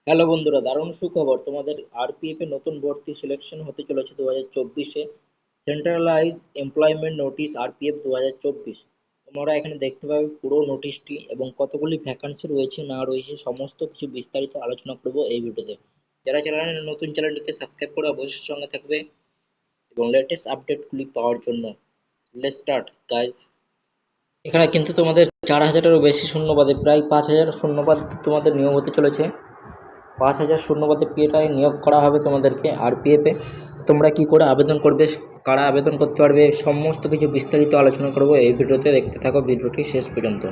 Hello বন্ধুরা, দারুণ সুখবর তোমাদের। আরপিএফ এ নতুন ভর্তি সিলেকশন হতে চলেছে 2024-এ। Centralize employment notice RPF 2024। তোমরা এখানে দেখতে পাবে পুরো নোটিশটি এবং কতগুলি ভ্যাকান্সি রয়েছে না রয়েছে সমস্ত কিছু বিস্তারিত আলোচনা করব এই ভিডিওতে। যারা চ্যানেলে নতুন, চ্যানেলটিকে সাবস্ক্রাইব করে অবশ্যই সঙ্গে থাকবে এবং লেটেস্ট আপডেটগুলি পাওয়ার জন্য। Let's start guys. এখানে কিন্তু তোমাদের 4,000-এরও বেশি শূন্যপদে, প্রায় 5,000 শূন্যপদ তোমাদের নিয়োগ হতে চলেছে। 5,000 শূন্যপদে পিএটায় নিয়োগ করা হবে তোমাদেরকে আরপিএফে। তোমরা কি করে আবেদন করবে, কারা আবেদন করতে পারবে, সমস্ত কিছু বিস্তারিত আলোচনা করব এই ভিডিওতে। দেখতে থাকো ভিডিওটি শেষ পর্যন্ত।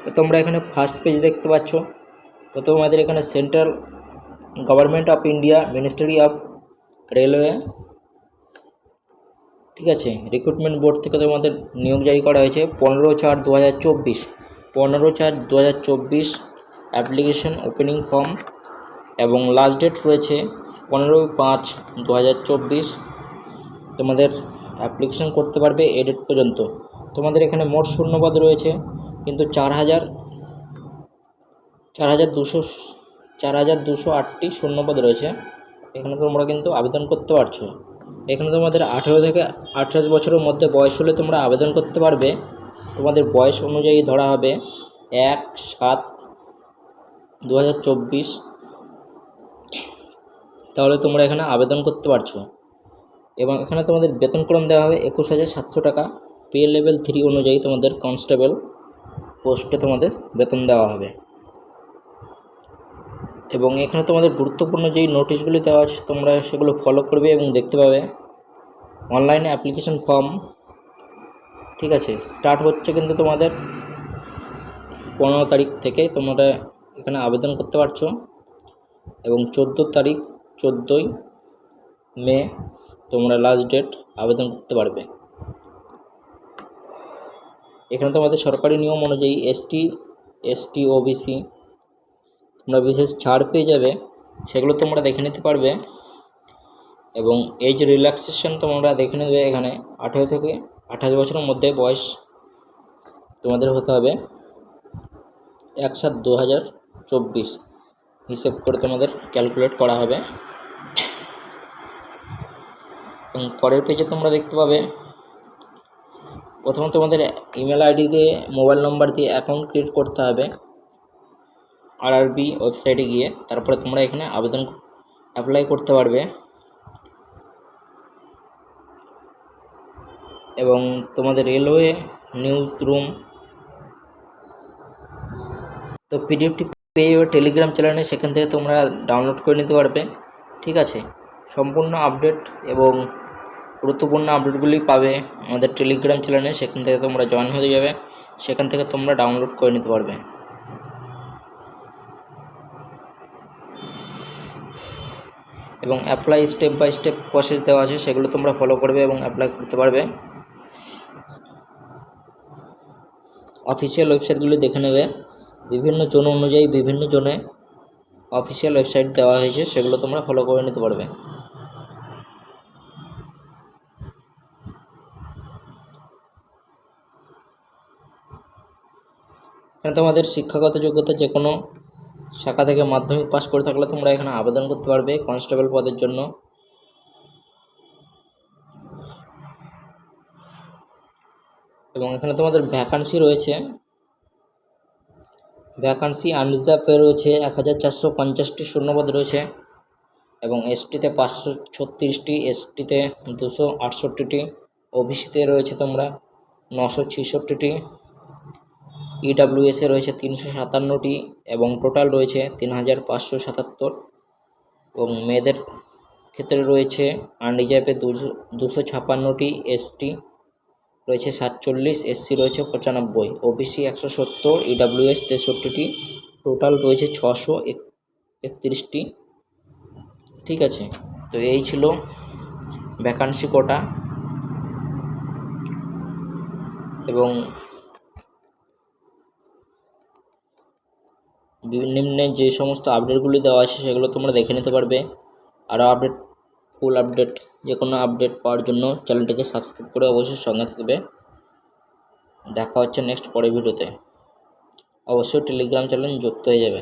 তো তোমরা এখানে ফার্স্ট পেজ দেখতে পাচ্ছ। তো তোমাদের এখানে central government of India, ministry of railway, ঠিক আছে, রিক্রুটমেন্ট বোর্ড থেকে তোমাদের নিয়োগ জারি করা হয়েছে 15/4/2024। 15/4/2024 অ্যাপ্লিকেশন ওপেনিং ফর্ম এবং লাস্ট ডেট রয়েছে 15/5/2024। তোমাদের অ্যাপ্লিকেশন করতে পারবে এই ডেট পর্যন্ত। তোমাদের এখানে মোট শূন্যপদ রয়েছে কিন্তু 4,208টি শূন্যপদ রয়েছে। এখানে তোমরা কিন্তু আবেদন করতে পারছো। এখানে তোমাদের 18 থেকে 28 বছরের মধ্যে বয়স হলে তোমরা আবেদন করতে পারবে। তোমাদের বয়স অনুযায়ী ধরা হবে 1/7/2024। তাহলে তোমরা এখানে আবেদন করতে পারছো। এবং এখানে তোমাদের বেতনক্রম দেওয়া হবে 21,700 টাকা। পে লেভেল 3 অনুযায়ী তোমাদের কনস্টেবল পোস্টে তোমাদের বেতন দেওয়া হবে। এবং এখানে তোমাদের গুরুত্বপূর্ণ যেই নোটিশগুলি দেওয়া আছে তোমরা সেগুলো ফলো করবে এবং দেখতে পাবে। অনলাইনে অ্যাপ্লিকেশন ফর্ম, ঠিক আছে, স্টার্ট হচ্ছে কিন্তু তোমাদের 15 তারিখ থেকে তোমরা এখানে আবেদন করতে পারছো এবং 14ই মে তোমরা লাস্ট ডেট আবেদন করতে পারবে। এখানে তোমাদের সরকারি নিয়ম অনুযায়ী এসটি ওবিসি তোমরা বিশেষ ছাড় পেয়ে যাবে, সেগুলো তোমরা দেখে নিতে পারবে। এবং এজ রিল্যাক্সেশন তোমরা দেখে নেবে। এখানে 18 থেকে 28 বছরের মধ্যে বয়স তোমাদের হতে হবে। 1/7/2024 হিসেব করে তোমাদের ক্যালকুলেট করা হবে। এবং পরের পেজে তোমরা দেখতে পাবে প্রথমে তোমাদের ইমেল আইডি দিয়ে, মোবাইল নম্বর দিয়ে অ্যাকাউন্ট ক্রিয়েট করতে হবে আরআরবি ওয়েবসাইটে গিয়ে। তারপরে তোমরা এখানে আবেদন অ্যাপ্লাই করতে পারবে। এবং তোমাদের রেলওয়ে নিউজ রুম তো পিডিএফটি পেয়ে টেলিগ্রাম চ্যানেলে, সেখান থেকে তোমরা ডাউনলোড করে নিতে পারবে। ঠিক আছে, সম্পূর্ণ আপডেট এবং গুরুত্বপূর্ণ আপডেটগুলি পাবে আমাদের টেলিগ্রাম চ্যানেলে। সেখান থেকে তোমরা জয়েন হয়ে যাবে, সেখান থেকে তোমরা ডাউনলোড করে নিতে পারবে। এবং apply step by step process দেওয়া আছে, সেগুলো তোমরা ফলো করবে এবং অ্যাপ্লাই করতে পারবে। অফিসিয়াল ওয়েবসাইটগুলি দেখে নেবে, বিভিন্ন জোন অনুযায়ী বিভিন্ন জোনে অফিসিয়াল ওয়েবসাইট দেওয়া হয়েছে, সেগুলো তোমরা ফলো করে নিতে পারবে। এখানে তোমাদের শিক্ষাগত যোগ্যতা যে কোনো শাখা থেকে মাধ্যমিক পাস করে থাকলে তোমরা এখানে আবেদন করতে পারবে কনস্টেবল পদের জন্য। এবং এখানে তোমাদের ভ্যাকান্সি রয়েছে, ভ্যাকান্সি আনরিজার্ভে রয়েছে 1,450টি শূন্যপদ রয়েছে। এবং এসটিতে 536টি, এসটিতে 268টি, ওবিসিতে রয়েছে তোমরা 966টি, ইডাব্লিউএসে রয়েছে 357টি এবং টোটাল রয়েছে 3,577। এবং মেয়েদের ক্ষেত্রে রয়েছে আনরিজার্ভে 256টি, এসটি রয়েছে 47, এসসি রয়েছে 95, ওবিসি 170, ইডাব্লিউএস 63টি, টোটাল রয়েছে 631টি। ঠিক আছে, তো এই ছিল ভ্যাকান্সি কোটা। এবং নিম্নে যে সমস্ত আপডেটগুলি দেওয়া আছে সেগুলো তোমরা দেখে নিতে পারবে। আরও আপডেট, ফুল আপডেট, যে কোনো আপডেট পাওয়ার জন্য চ্যানেলটিকে সাবস্ক্রাইব করে অবশ্যই সঙ্গে থাকবে। দেখা হচ্ছে নেক্সট পরের ভিডিওতে। অবশ্যই টেলিগ্রাম চ্যানেল যুক্ত হয়ে যাবে।